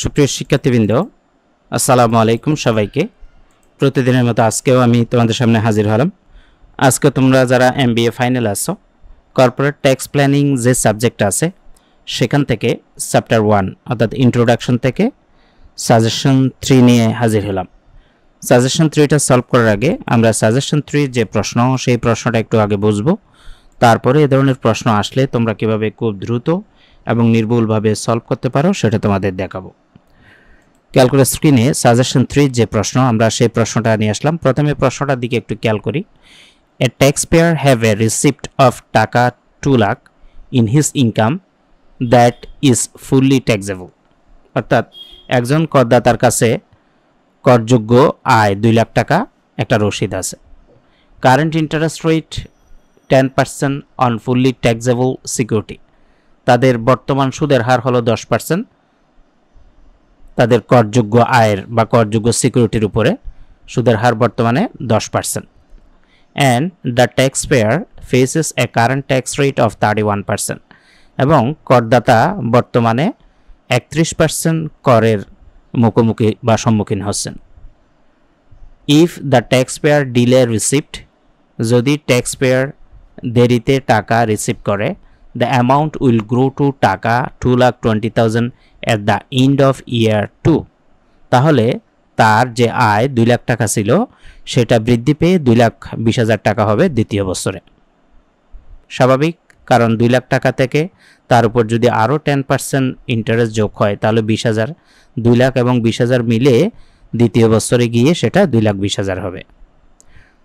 সুপ্রিয় শিক্ষার্থীবৃন্দ, আসসালামু আলাইকুম সবাইকে। প্রতিদিনের মতো আজকেও আমি তোমাদের সামনে হাজির হলাম। আজকে তোমরা যারা MBA ফাইনাল আছো, কর্পোরেট ট্যাক্স প্ল্যানিং যে সাবজেক্ট আছে সেখান থেকে চ্যাপ্টার 1 অর্থাৎ ইন্ট্রোডাকশন থেকে সাজেশন 3 নিয়ে হাজির হলাম। সাজেশন 3টা সলভ করার আগে আমরা সাজেশন 3 যে প্রশ্ন সেই প্রশ্নটা একটু আগে বুঝবো, তারপরে এ ধরনের প্রশ্ন আসলে তোমরা কিভাবে খুব দ্রুত এবং নির্ভুলভাবে সলভ করতে পারো সেটা তোমাদের দেখাবো। ক্যালকুলেট স্ক্রিনে সাজেশন 3 যে প্রশ্ন, আমরা সেই প্রশ্নটা নিয়ে আসলাম। প্রথমে প্রশ্নটার দিকে একটু খেয়াল করি। A tax payer have a receipt of taka 2 lakh in his income that is fully taxable. অর্থাৎ একজন করদাতার কাছে করযোগ্য আয় 2 লাখ টাকা একটা রসিদ আছে। Current interest rate 10% on fully taxable security. তাদের বর্তমান সুদের হার হলো 10%। তাদের করযোগ্য আয়ের বা করযোগ্য সিকিউরিটির উপরে সুদের হার বর্তমানে 10%। And the tax pair faces A current tax rate of 31%। এবং করদাতা বর্তমানে 31% করের মুখোমুখি বা সম্মুখীন হচ্ছেন। If the tax payer delay receipt, যদি ট্যাক্স পেয়ার দেরিতে টাকা রিসিভ করে, the amount will grow to টাকা 2,20,000 at the end of year 2। তাহলে তার যে আয় 2 লাখ টাকা ছিল সেটা বৃদ্ধি পেয়ে 2,20,000 টাকা হবে দ্বিতীয় বছরে। স্বাভাবিক, কারণ 2 লাখ টাকা থেকে তার উপর যদি আরও 10% ইন্টারেস্ট যোগ হয় তাহলে 20,000, 2 লাখ এবং 20,000 মিলে দ্বিতীয় বছরে গিয়ে সেটা 2,20,000 হবে।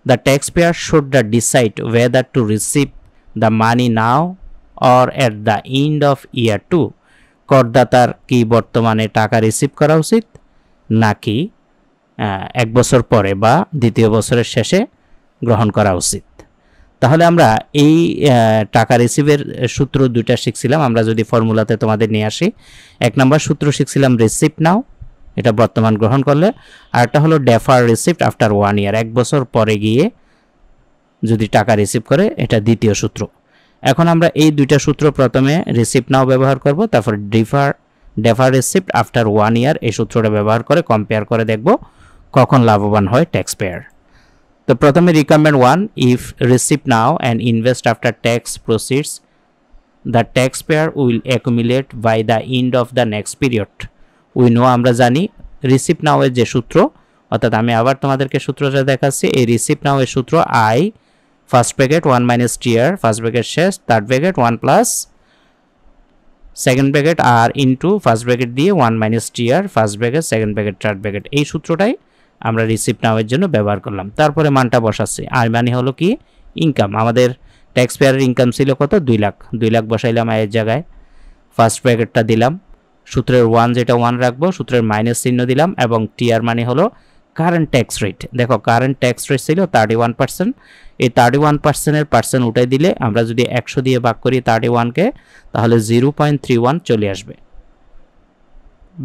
The taxpayer should decide whether to receive the money now or at the end of year 2। করদাতার কি বর্তমানে টাকা রিসিভ করা উচিত নাকি 1 বছর পরে বা দ্বিতীয় বছরের শেষে গ্রহণ করা উচিত। তাহলে আমরা এই টাকা রিসিভের সূত্র দুইটা শিখছিলাম। আমরা যদি ফর্মুলাতে তোমাদের নিয়ে আসি, 1 নম্বর সূত্র শিখছিলাম রিসিপ্ট নাও, এটা বর্তমান গ্রহণ করলে, আর একটা হলো ডেফার রিসিপ্ট আফটার 1 ইয়ার, 1 বছর পরে গিয়ে যদি টাকা রিসিভ করে, এটা দ্বিতীয় সূত্র। এখন আমরা এই দুইটা সূত্র প্রথমে রিসিপ্ট নাও ব্যবহার করব, তারপর ডেফার রিসিপ্ট আফটার 1 ইয়ার এই সূত্রটা ব্যবহার করে কম্পেয়ার করে দেখব কখন লাভবান হয় ট্যাক্স পেয়ার। তো প্রথমে requirement 1, if receipt now and invest after tax proceeds, the tax payer will accumulate by the end of the next period. We know, আমরা জানি রিসিপ্ট নাও এর যে সূত্র, অর্থাৎ আমি আবার তোমাদেরকে সূত্রটা দেখাচ্ছি। এই রিসিপ্ট নাও এর সূত্র I first bracket 1 minus TR, first bracket শেষ, third bracket 1 plus second bracket R into first bracket দিয়ে 1 minus TR, first bracket second bracket third bracket. এই সূত্রটাই আমরা রিসিপ্ট নাও এর জন্য ব্যবহার করলাম। তারপরে মানটা বসাচ্ছি। আয় মানে হলো কি ইনকাম। আমাদের ট্যাক্স পেয়ারের ইনকাম ছিল কত? 2 লাখ। 2 লাখ বসাইলাম আয়ের জায়গায়, ফার্স্ট ব্র্যাকেটটা দিলাম, সূত্রের 1 যেটা 1 রাখবো, সূত্রের মাইনাস চিহ্ন দিলাম, এবং টিআর মানে হলো কারেন্ট ট্যাক্স রেট। দেখো কারেন্ট ট্যাক্স রেট ছিল 31%। এই 31%-এর পার্সেন্ট উঠাই দিলে, আমরা যদি 100 দিয়ে ভাগ করি 31-কে, তাহলে 0.31 চলে আসবে।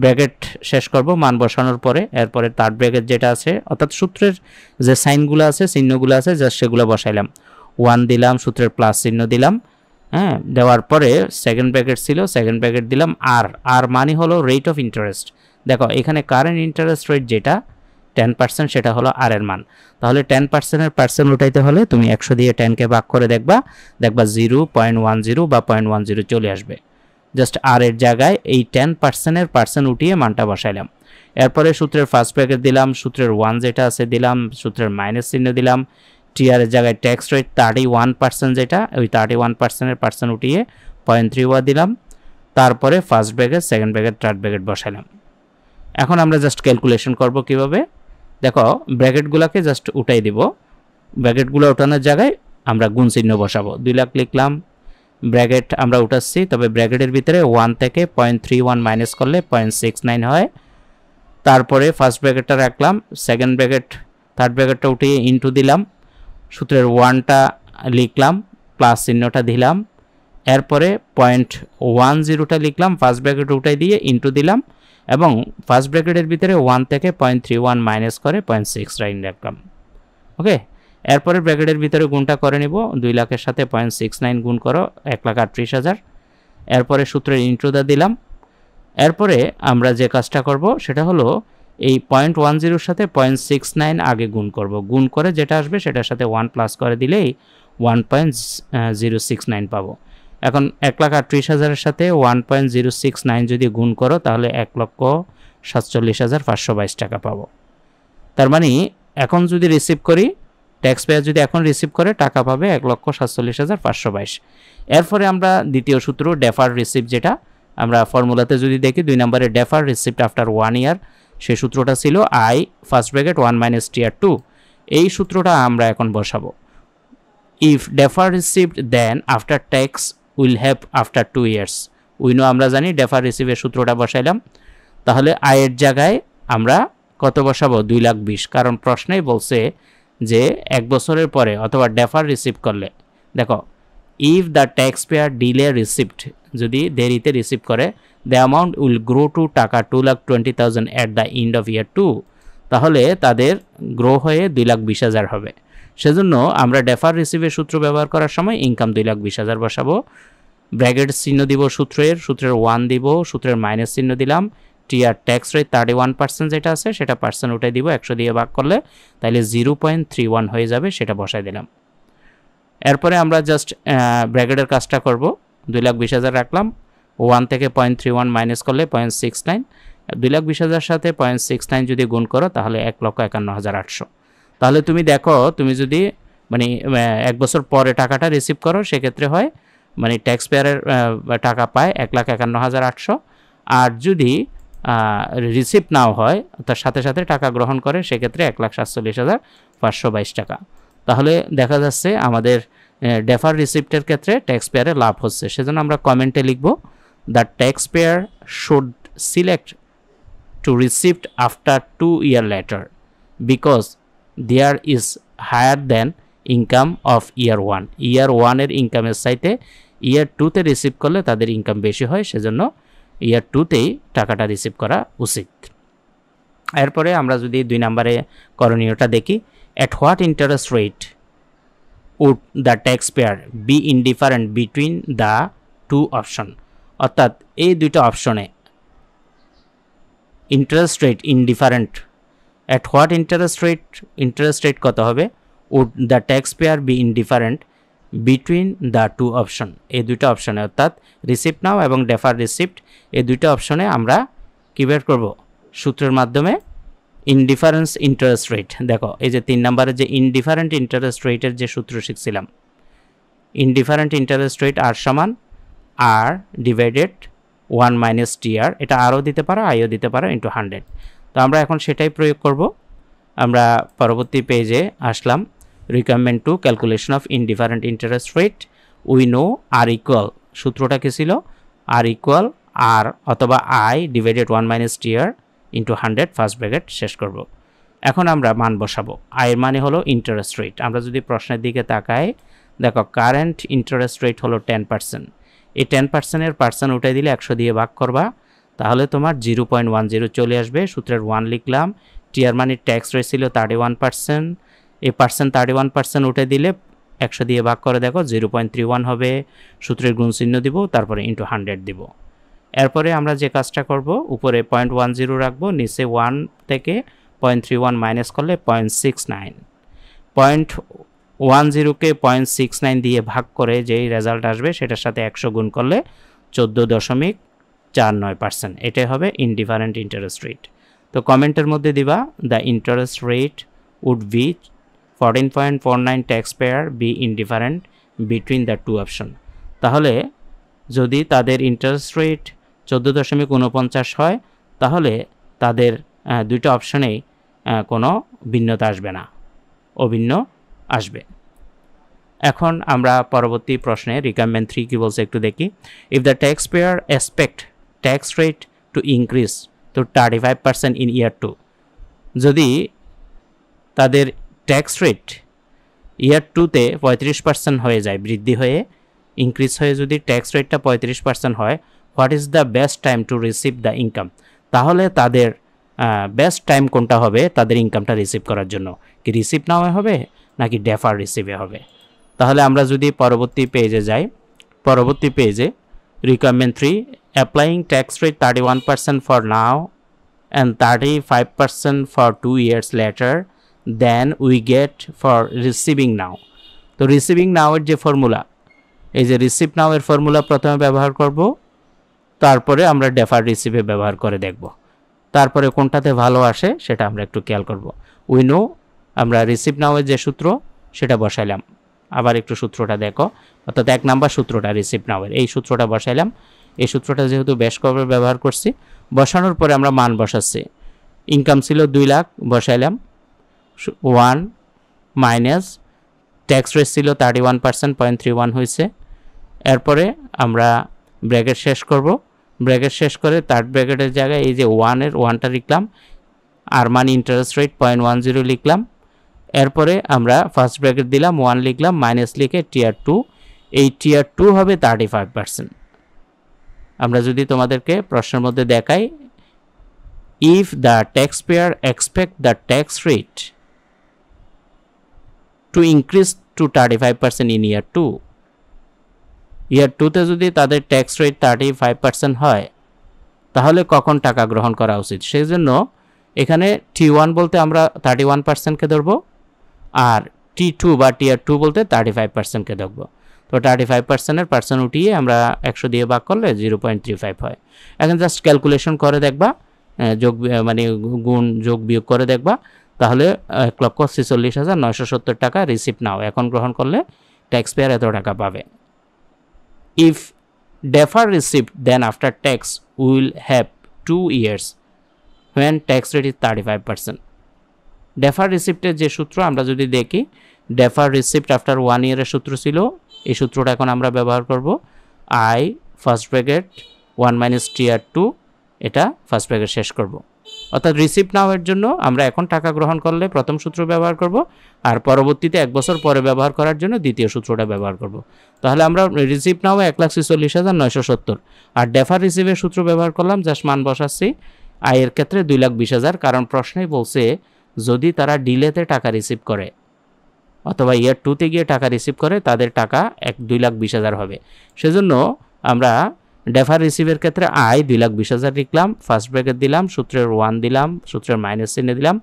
ব্র্যাকেট শেষ করব মান বসানোর পরে। এরপরে থার্ড ব্র্যাকেট যেটা আছে, অর্থাৎ সূত্রের যে সাইনগুলো আছে, চিহ্নগুলো আছে, জাস্ট সেগুলো বসাইলাম। 1 দিলাম, সূত্রের প্লাস চিহ্ন দিলাম, হ্যাঁ, দেওয়ার পরে সেকেন্ড ব্র্যাকেট ছিল, সেকেন্ড ব্র্যাকেট দিলাম আর মানে হলো রেট অফ ইন্টারেস্ট। দেখো এখানে কারেন্ট ইন্টারেস্ট রেট যেটা 10%, সেটা হলো আর এর মান। তাহলে 10%-এর পার্সেন্ট উঠাইতে হলে তুমি 100 দিয়ে 10-কে ভাগ করে দেখবা 0.10 বা 0.10 চলে আসবে। জাস্ট আর এর জায়গায় এই 10%-এর পার্সেন্ট উঠিয়ে মানটা বসাইলাম। এরপরে সূত্রের ফার্স্ট ব্র্যাকেট দিলাম, সূত্রের 1 যেটা আছে দিলাম, সূত্রের মাইনাস চিহ্ন দিলাম, টিআর এর জায়গায় ট্যাক্স রেট 31% যেটা, ওই 31%-এর পার্সেন্ট উঠিয়ে 0.31 দিলাম। তারপরে first bracket second bracket third bracket বসাইলাম। এখন আমরা জাস্ট ক্যালকুলেশন করব কিভাবে। দেখো ব্র্যাকেটগুলোকে জাস্ট উঠাই দিব, ব্র্যাকেটগুলো ওঠানোর জায়গায় আমরা গুণ চিহ্ন বসাবো। 2 লাখ লিখলাম, ব্র্যাকেট আমরা উঠাচ্ছি, তবে ব্র্যাকেটের ভিতরে 1 থেকে 0.31 মাইনাস করলে 0.69 হয়। তারপরে ফার্স্ট ব্র্যাকেটটা রাখলাম, সেকেন্ড ব্র্যাকেট থার্ড ব্র্যাকেটটা উঠিয়ে ইনটু দিলাম, সূত্রের 1টা লিখলাম, প্লাস চিহ্নটা দিলাম, এরপরে 0.10টা লিখলাম, ফার্স্ট ব্র্যাকেট উঠাই দিয়ে ইনটু দিলাম, এবং ফার্স্ট ব্র্যাকেটের ভিতরে 1 থেকে 0.31 মাইনাস করে 0.69 রাখলাম। ওকে, এরপরে ব্র্যাকেটের ভিতরে গুণটা করে নিব। 2 লাখের সাথে 0.69 গুণ করো 1,38,000। এরপরে সূত্রের ইন্ট্রোদা দিলাম, এরপরে আমরা যে কাজটা করব সেটা হলো এই 0.10 সাথে 0.69 আগে গুণ করব, গুণ করে যেটা আসবে সেটার সাথে 1 প্লাস করে দিলেই 1.069 পাবো। এখন 1,38,000-এর সাথে 1.069 যদি গুণ করো তাহলে 1,47,522 টাকা পাবো। তার মানে এখন যদি রিসিভ করি, ট্যাক্স পেয়ার যদি এখন রিসিভ করে টাকা পাবে 1,47,522। এরপরে আমরা দ্বিতীয় সূত্র ডেফার রিসিপ্ট, যেটা আমরা ফর্মুলাতে যদি দেখি 2 নম্বরে ডেফার রিসিপ্ট আফটার 1 ইয়ার, সেই সূত্রটা ছিল I first bracket 1 minus TR 2। এই সূত্রটা আমরা এখন বসাবো। If defer receipt then after tax will have after 2 years. We know আমরা জানি, ডেফার রিসিভের সূত্রটা বসাইলাম। তাহলে আয়ের জায়গায় আমরা কত বসাবো? 2,20,000, কারণ প্রশ্নেই বলছে যে 1 বছরের পরে অথবা ডেফার রিসিভ করলে, দেখো if the tax payer delay receipt, যদি দেরিতে রিসিভ করে, the amount will grow to টাকা 2,20,000 at the end of year 2, তাহলে তাদের গ্রো হয়ে 2,20,000 হবে। সেজন্য আমরা ডেফার রিসিভের সূত্র ব্যবহার করার সময় ইনকাম 2,20,000 বসাবো। ব্র্যাকেট চিহ্ন দিব সূত্রের 1 দিব, সূত্রের মাইনাস চিহ্ন দিলাম। টিআর ট্যাক্স রেট 31% যেটা আছে সেটা পার্সেন্ট উঠাই দিব, 100 দিয়ে ভাগ করলে তাইলে 0.31 হয়ে যাবে, সেটা বসাই দিলাম। এরপরে আমরা জাস্ট ব্র্যাকেটের কাজটা করব। 2,20,000 রাখলাম, 1 থেকে 0.31 মাইনাস করলে 0.69, 2,20,000 সাথে 0.69 যদি গুণ করো তাহলে 1,51,800। তাহলে তুমি দেখো, তুমি যদি মানে 1 বছর পরে টাকাটা রিসিভ করো সেক্ষেত্রে হয় মানে ট্যাক্স পেয়ারের টাকা পায় 1,51,800, আর যদি রিসিভ নাও হয় তার সাথে সাথে টাকা গ্রহণ করে সেক্ষেত্রে 1,47,522 টাকা। তাহলে দেখা যাচ্ছে আমাদের ডেফার রিসিপ্টের ক্ষেত্রে ট্যাক্স পেয়ারে লাভ হচ্ছে। সেজন্য আমরা কমেন্টে লিখব, the tax payer should select to receipt after 2 year later because there is higher then income of year 1। Year 1 এর ইনকামের চাইতে ইয়ার 2তে রিসিভ করলে তাদের ইনকাম বেশি হয়, সেজন্য ইয়ার 2তেই টাকাটা রিসিভ করা উচিত। এরপরে আমরা যদি 2 নম্বরে করণীয়টা দেখি, at what interest rate would the taxpayer be indifferent between the two option, অর্থাৎ এই দুইটা অপশনে interest rate indifferent, at what interest rate কত হবে, would the taxpayer be indifferent between the two option, এই দুইটা অপশনে অর্থাৎ রিসিপ্ট নাও এবং ডেফার রিসিপ্ট, এই দুইটা অপশনে আমরা কি বের করব? সূত্রের মাধ্যমে ইনডিফারেন্স ইন্টারেস্ট রেট। দেখো এই যে 3 নম্বরে যে ইনডিফারেন্ট ইন্টারেস্ট রেটের যে সূত্র শিখছিলাম, ইনডিফারেন্ট ইন্টারেস্ট রেট আর সমান আর ডিভাইডেড 1 মাইনাস টিআর, এটা আরও দিতে পারো আইও দিতে পারো ইন্টু 100। তো আমরা এখন সেটাই প্রয়োগ করব। আমরা পরবর্তী পেজে আসলাম, requirement to calculation of indifferent interest rate. We know R equal, সূত্রটা কি ছিল? আর ইকুয়াল আর অথবা I divided 1 minus TR into 100 first bracket শেষ করব। এখন আমরা মান বসাবো। আয়ের মানে হলো ইন্টারেস্ট রেট। আমরা যদি প্রশ্নের দিকে তাকাই, দেখো কারেন্ট ইন্টারেস্ট রেট হলো 10%। এই 10%-এর পার্সেন্ট উঠাই দিলে 100 দিয়ে ভাগ করবা, তাহলে তোমার 0.10 চলে আসবে। সূত্রের 1 লিখলাম। টিআর মানে ট্যাক্স রেট ছিল 31%, এই 31% উঠে দিলে 100 দিয়ে ভাগ করে দেখো 0.31 হবে। সূত্রের গুণ চিহ্ন দিব, তারপরে ইন্টু 100 দিব। এরপরে আমরা যে কাজটা করব, উপরে 0.10 রাখবো, নিচে 1 থেকে 0.31 মাইনাস করলে 0.69, 0.10কে 0.69 দিয়ে ভাগ করে যেই রেজাল্ট আসবে সেটার সাথে 100 গুণ করলে 14.49%, এটাই হবে ইনডিফারেন্ট ইন্টারেস্ট রেট। তো কমেন্টের মধ্যে দিবা, the interest rate would be 14.49 tax payer be indifferent between the two option. তাহলে যদি তাদের ইন্টারেস্ট রেট 14.49 হয় তাহলে তাদের দুইটা অপশনেই কোনো ভিন্নতা আসবে না, অভিন্ন আসবে। এখন আমরা পরবর্তী প্রশ্নে রিকোয়ারমেন্ট 3 কি বলছে একটু দেখি। If the tax payer expect tax rate to increase to 35% in year 2, যদি তাদের ট্যাক্স রেট ইয়ার 2তে 35% হয়ে যায়, বৃদ্ধি হয়ে ইনক্রিজ হয়ে যদি ট্যাক্স রেটটা 35% হয়, what is the best time to receive the income, তাহলে তাদের বেস্ট টাইম কোনটা হবে তাদের ইনকামটা রিসিভ করার জন্য? কি রিসিভ নেওয়া হবে নাকি ডেফার রিসিভে হবে? তাহলে আমরা যদি পরবর্তী পেজে যাই, পরবর্তী পেজে requirement 3, applying tax rate 31% for now and 35% for 2 years later, then we get for receiving now. তো রিসিভিং নাও এর যে ফর্মুলা, এই যে রিসিভ নাও এর ফর্মুলা প্রথমে ব্যবহার করব, তারপরে আমরা ডেফার রিসিভে ব্যবহার করে দেখব, তারপরে কোনটাতে ভালো আসে সেটা আমরা একটু খেয়াল করব। উই নো আমরা রিসিভ নাও এর যে সূত্র সেটা বসাইলাম, আবার একটু সূত্রটা দেখো, অর্থাৎ 1 নাম্বার সূত্রটা রিসিভ নাও এর এই সূত্রটা বসাইলাম। এই সূত্রটা যেহেতু বেশ কয়েকবার ব্যবহার করছি, বসানোর পরে আমরা মান বসাচ্ছি। ইনকাম ছিল 2 লাখ, বসাইলাম 1 মাইনাস ট্যাক্স রেট ছিল 31%, 0.31 হয়েছে। এরপরে আমরা ব্র্যাকেট শেষ করব, ব্র্যাকেট শেষ করে থার্ড ব্র্যাকেটের জায়গায় এই যে 1টা লিখলাম, আর মানে ইন্টারেস্ট রেট 0.10 লিখলাম। এরপরে আমরা ফার্স্ট ব্র্যাকেট দিলাম, 1 লিখলাম, মাইনাস লিখে টিয়ার 2, এই টিয়ার 2 হবে 35%। আমরা যদি তোমাদেরকে প্রশ্নের মধ্যে দেখাই, if the tax payer expect the tax rate to increase to 35% in year 2, ইয়ার 2তে যদি তাদের ট্যাক্স রেট 35% হয়, তাহলে কখন টাকা গ্রহণ করা উচিত? সেই জন্য এখানে T1 বলতে আমরা 31%কে ধরবো, আর T2 বা টিয়ার 2 বলতে 35%কে ধরবো। তো 35%-এর পার্সেন্ট উঠিয়ে আমরা 100 দিয়ে ভাগ করলে 0.35 হয়। এখন জাস্ট ক্যালকুলেশন করে দেখবা, যোগ মানে গুণ যোগ বিয়োগ করে দেখবা, তাহলে 1,46,970 টাকা রিসিপ্ট নাও এখন গ্রহণ করলে ট্যাক্স পেয়ার এত টাকা পাবে। If defer receipt then after tax will have 2 years when tax rate is 35%. Defer রিসিপ্টের যে সূত্র আমরা যদি দেখি, ডেফার রিসিপ্ট আফটার 1 year-এর সূত্র ছিল, এই সূত্রটা এখন আমরা ব্যবহার করব। আই ফার্স্ট ব্র্যাকেট 1 মাইনাস টিয়ার 2, এটা ফার্স্ট ব্র্যাকেট শেষ করব। অর্থাৎ রিসিপ্ট নাওয়ের জন্য আমরা এখন টাকা গ্রহণ করলে প্রথম সূত্র ব্যবহার করব, আর পরবর্তীতে 1 বছর পরে ব্যবহার করার জন্য দ্বিতীয় সূত্রটা ব্যবহার করব। তাহলে আমরা রিসিপ্ট নাও 1,46,970, আর ডেফার রিসিভের সূত্র ব্যবহার করলাম, জাস্ট মান বসাচ্ছি। আয়ের ক্ষেত্রে 2,20,000, কারণ প্রশ্নেই বলছে যদি তারা ডিলেতে টাকা রিসিভ করে অথবা ইয়ার 2তে গিয়ে টাকা রিসিভ করে, তাদের টাকা 2,20,000 হবে। সেজন্য আমরা ডেফার রিসিভের ক্ষেত্রে আয় 2,20,000 লিখলাম, ফার্স্ট ব্র্যাকেট দিলাম, সূত্রের 1 দিলাম, সূত্রের মাইনাস চিহ্ন দিলাম,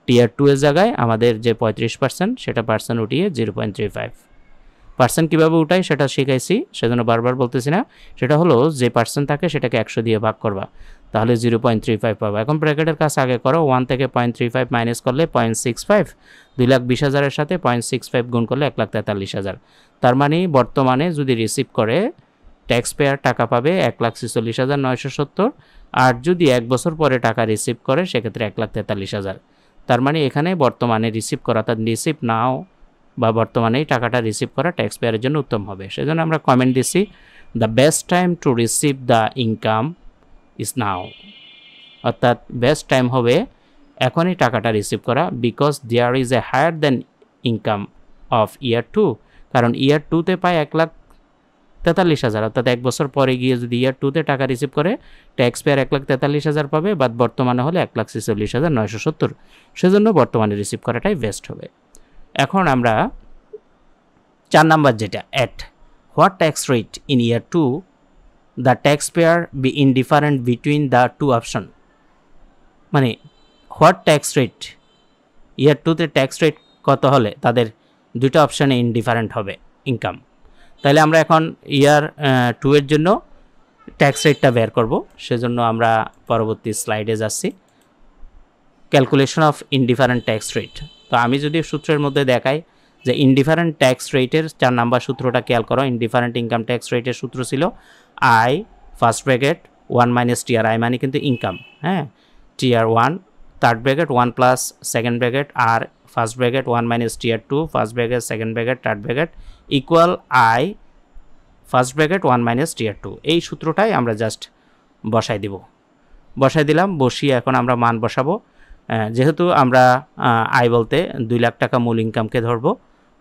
টিয়ার 2 এর জায়গায় আমাদের যে 35% সেটা পার্সেন্ট উঠিয়ে 0.35%। কীভাবে উঠাই সেটা শিখাইছি, সেজন্য বারবার বলতেছি না। সেটা হলো যে পার্সেন্ট থাকে সেটাকে 100 দিয়ে ভাগ করবা, তাহলে 0.35 পাবো। এখন ব্র্যাকেটের কাজ আগে করো, 1 থেকে 0.35 মাইনাস করলে 0.65, 2,20,000-এর সাথে 0.65 গুণ করলে 1,43,000। তার মানে বর্তমানে যদি রিসিভ করে ট্যাক্স পেয়ার টাকা পাবে 1,46,970, আর যদি 1 বছর পরে টাকা রিসিভ করে সেক্ষেত্রে 1,43,000। তার মানে এখানে বর্তমানে রিসিভ করা, অর্থাৎ রিসিভ নাও বা বর্তমানেই টাকাটা রিসিভ করা ট্যাক্স পেয়ারের জন্য উত্তম হবে। সেজন্য আমরা কমেন্ট দিচ্ছি, the best time to receive the income is now, অর্থাৎ বেস্ট টাইম হবে এখনই টাকাটা রিসিভ করা, because there is a higher then income of year 2, কারণ ইয়ার 2তে পায় 1,43,000, অর্থাৎ 1 বছর পরে গিয়ে যদি ইয়ার 2তে টাকা রিসিভ করে ট্যাক্স পেয়ার 1,43,000 পাবে, বাট বর্তমানে হলে 1,46,970। সেজন্য বর্তমানে রিসিভ করাটাই বেস্ট হবে। এখন আমরা 4 নাম্বার যেটা, at what tax rate in year 2 the tax payer be indifferent between the 2 option, মানে হোয়াট ট্যাক্স রেট ইয়ার 2তে ট্যাক্স রেট কত হলে তাদের দুটো অপশানে ইনডিফারেন্ট হবে ইনকাম। তাহলে আমরা এখন ইয়ার 2 এর জন্য ট্যাক্স রেটটা বের করব, সেজন্য আমরা পরবর্তী স্লাইডে যাচ্ছি। Calculation of indifferent tax rate. তো আমি যদি সূত্রের মধ্যে দেখাই যে ইনডিফারেন্ট ট্যাক্স রেটের 4 নাম্বার সূত্রটা খেয়াল করো। ইনডিফারেন্ট ইনকাম ট্যাক্স রেটের সূত্র ছিল I first bracket 1 minus TR, I মানে কিন্তু ইনকাম, হ্যাঁ, TR 1 third bracket 1 plus second bracket আর first bracket 1 minus TR 2 first bracket second bracket third bracket equal I first bracket 1 minus TR 2। এই সূত্রটাই আমরা জাস্ট বসাই দিব, বসাই দিলাম। বসিয়ে এখন আমরা মান বসাবো। যেহেতু আমরা আই বলতে 2 লাখ টাকা মূল ইনকামকে ধরবো,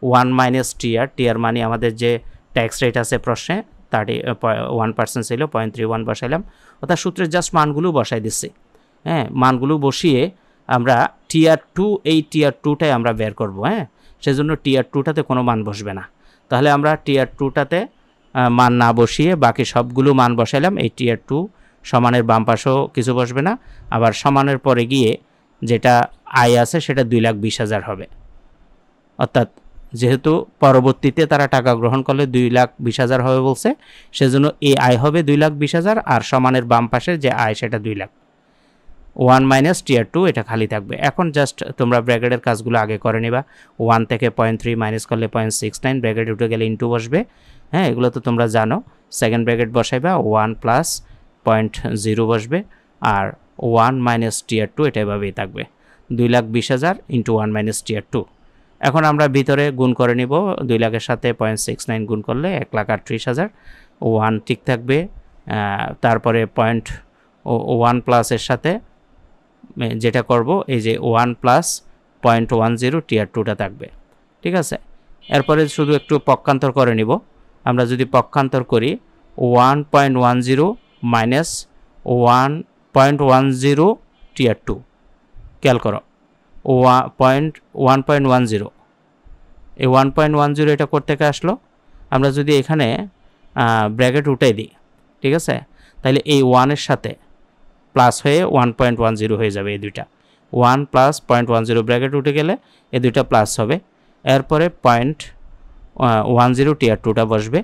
1 মাইনাস টিআর, টিআর মানে আমাদের যে ট্যাক্স রেট আছে প্রশ্নে 31% ছিল, 0.31 বসাইলাম, অর্থাৎ সূত্রের জাস্ট মানগুলো বসাই দিচ্ছি। হ্যাঁ, মানগুলো বসিয়ে আমরা টিআর 2, এই টিআর 2টাই আমরা বের করব। হ্যাঁ, সেজন্য টিআর 2টাতে কোনো মান বসবে না। তাহলে আমরা টিআর 2টাতে মান না বসিয়ে বাকি সবগুলো মান বসাইলাম। এই টিয়ার 2 সমানের বাম পাশেও কিছু বসবে না, আবার সমানের পরে গিয়ে যেটা আয় আছে সেটা 2,20,000 হবে। অর্থাৎ যেহেতু পরবর্তীতে তারা টাকা গ্রহণ করলে 2,20,000 হবে বলছে, সেজন্য এই আয় হবে 2,20,000 আর সমানের বাম পাশের যে আয় সেটা 2,00,000। 1 মাইনাস টিয়ার 2 এটা খালি থাকবে। এখন জাস্ট তোমরা ব্র্যাকেটের কাজগুলো আগে করে নিবা। 1 থেকে 0.3 মাইনাস করলে 0.69, ব্র্যাকেট উঠে গেলে ইনটু বসবে। হ্যাঁ, এগুলো তো তোমরা জানো। সেকেন্ড ব্র্যাকেট বসাইবা, 1 প্লাস 0.0 বসবে, আর 1 মাইনাস টিয়ার 2 এটা এভাবেই থাকবে। 2,20,000 ইন্টু 1 মাইনাস টিয়ার 2। এখন আমরা ভিতরে গুণ করে নিব। 2,00,000-এর সাথে 0.69 গুণ করলে 1,38,000। 1 ঠিক থাকবে। তারপরে 1 প্লাসের সাথে যেটা করব এই যে 1 প্লাস 0.10 টিয়ার 2টা থাকবে। ঠিক আছে, এরপরে শুধু একটু পক্ষান্তর করে নিব। আমরা যদি পক্ষান্তর করি 1.10 মাইনাস 1.10 টিয়ার 2, খেয়াল করো 1.10, এই 1.10 এটা করতে থেকে আসলো। আমরা যদি এখানে ব্র্যাকেট উঠাই দিই, ঠিক আছে, তাহলে এই 1-এর সাথে প্লাস হয়ে 1.10 হয়ে যাবে। এই দুইটা 1 প্লাস 0.10 ব্র্যাকেট উঠে গেলে এই দুইটা প্লাস হবে। এরপরে 0.10 টিয়ার 2টা বসবে।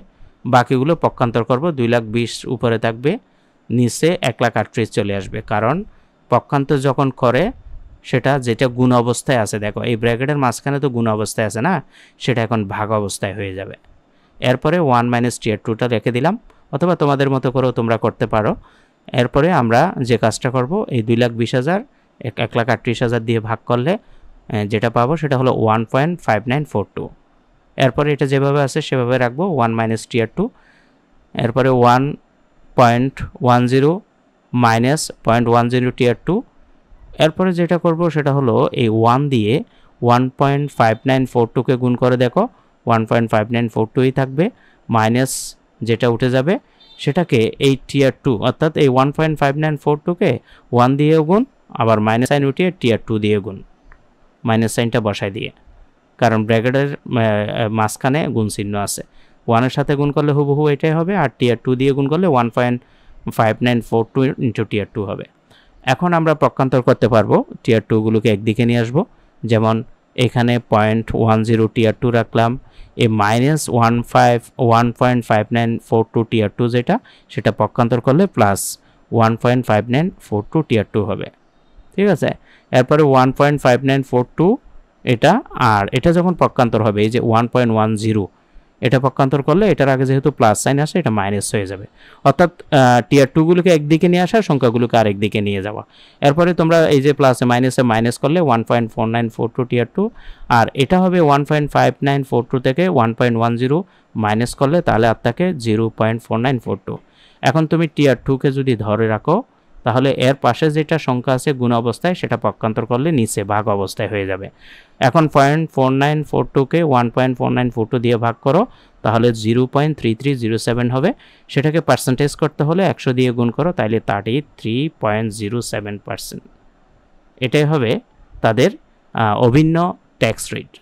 বাকিগুলো পক্ষান্তর করব। 2,20,000 উপরে থাকবে, নিচে 1,38,000 চলে আসবে। কারণ পক্ষান্তর যখন করে সেটা যেটা গুণ অবস্থায় আছে, দেখো এই ব্র্যাকেটের মাঝখানে তো গুণ অবস্থায় আছে না, সেটা এখন ভাগ অবস্থায় হয়ে যাবে। এরপরে 1 মাইনাস টিয়ার 2টা রেখে দিলাম, অথবা তোমাদের মতো করেও তোমরা করতে পারো। এরপরে আমরা যে কাজটা করব, এই 2,20,000 1,38,000 দিয়ে ভাগ করলে যেটা পাবো সেটা হলো 1.5942। এরপরে এটা যেভাবে আছে সেভাবে রাখবো, 1 মাইনাস টিয়ার 2। এরপরে 1.10 মাইনাস 0.10 টিয়ার 2। এরপরে যেটা করব সেটা হলো এই 1 দিয়ে 1.5942কে গুণ করে দেখো, 1.5942ই থাকবে, মাইনাস যেটা উঠে যাবে সেটাকে এই টিয়ার 2 অর্থাৎ এই 1.5942কে 1 দিয়ে গুণ, আবার মাইনাস সাইন উঠিয়ে টিয়ার 2 দিয়ে গুণ, মাইনাস সাইনটা বসায় দিয়ে, কারণ ব্র্যাকেটের মাঝখানে গুণ চিহ্ন আছে। 1-এর সাথে গুণ করলে হুবহু এটাই হবে, আর টিয়ার 2 দিয়ে গুণ করলে 1.5942 ইন্টু টিয়ার 2 হবে। এখন আমরা পক্ষান্তর করতে পারবো, টিয়ার 2গুলোকে একদিকে নিয়ে আসবো। যেমন এখানে 0.10 টিয়ার 2 রাখলাম, এই মাইনাস 1.5942 টিয়ার 2 যেটা, সেটা পক্ষান্তর করলে প্লাস 1.5942 টিয়ার 2 হবে। ঠিক আছে, এরপরে 1.5942 এটা, আর এটা যখন পক্ষান্তর হবে এই যে 1.10 এটা পক্ষান্তর করলে এটার আগে যেহেতু প্লাস সাইন আসে এটা মাইনাস হয়ে যাবে। অর্থাৎ টিয়ার 2গুলোকে একদিকে নিয়ে আসা, সংখ্যাগুলোকে আরেক দিকে নিয়ে যাওয়া। এরপরে তোমরা এই যে প্লাসে মাইনাসে মাইনাস করলে 1.4942 টিয়ার 2, আর এটা হবে 1.5942 থেকে 1.10 মাইনাস করলে তাহলে আর থাকে 0.4942। এখন তুমি টিয়ার 2কে যদি ধরে রাখো তাহলে এর পাশে যেটা সংখ্যা আছে গুণ অবস্থায় সেটা পক্ষান্তর করলে নিচে ভাগ অবস্থায় হয়ে যাবে। এখন 0.4942কে 1.4942 দিয়ে ভাগ করো, তাহলে 0.3307 হবে। সেটাকে পার্সেন্টেজ করতে হলে 100 দিয়ে গুণ করো, তাইলে 33.07%। এটাই হবে তাদের অভিন্ন tax rate,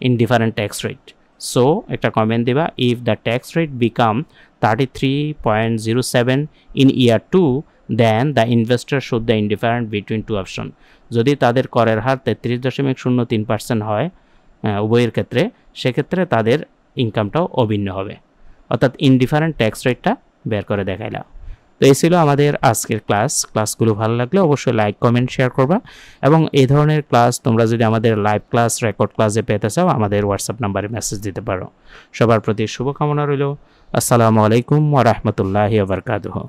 indifferent tax rate. So একটা কমেন্ট দিবা, if the tax rate become 33.07 in year 2, then the investor should the indifferent between two option. যদি তাদের করের হার 33.03% হয় উভয়ের ক্ষেত্রে, সেক্ষেত্রে তাদের ইনকামটাও অভিন্ন হবে, অর্থাৎ ইনডিফারেন্ট ট্যাক্স রেটটা বের করে দেখাইলাম। তো এই ছিল আমাদের আজকের ক্লাসগুলো ভালো লাগলে অবশ্যই লাইক, কমেন্ট, শেয়ার করবা। এবং এই ধরনের ক্লাস তোমরা যদি আমাদের লাইভ ক্লাস, রেকর্ড ক্লাসে পেতে চাও, আমাদের হোয়াটসঅ্যাপ নাম্বারে মেসেজ দিতে পারো। সবার প্রতি শুভকামনা রইল। আসসালামু আলাইকুম ওয়া রাহমাতুল্লাহি ওয়া বারাকাতুহু।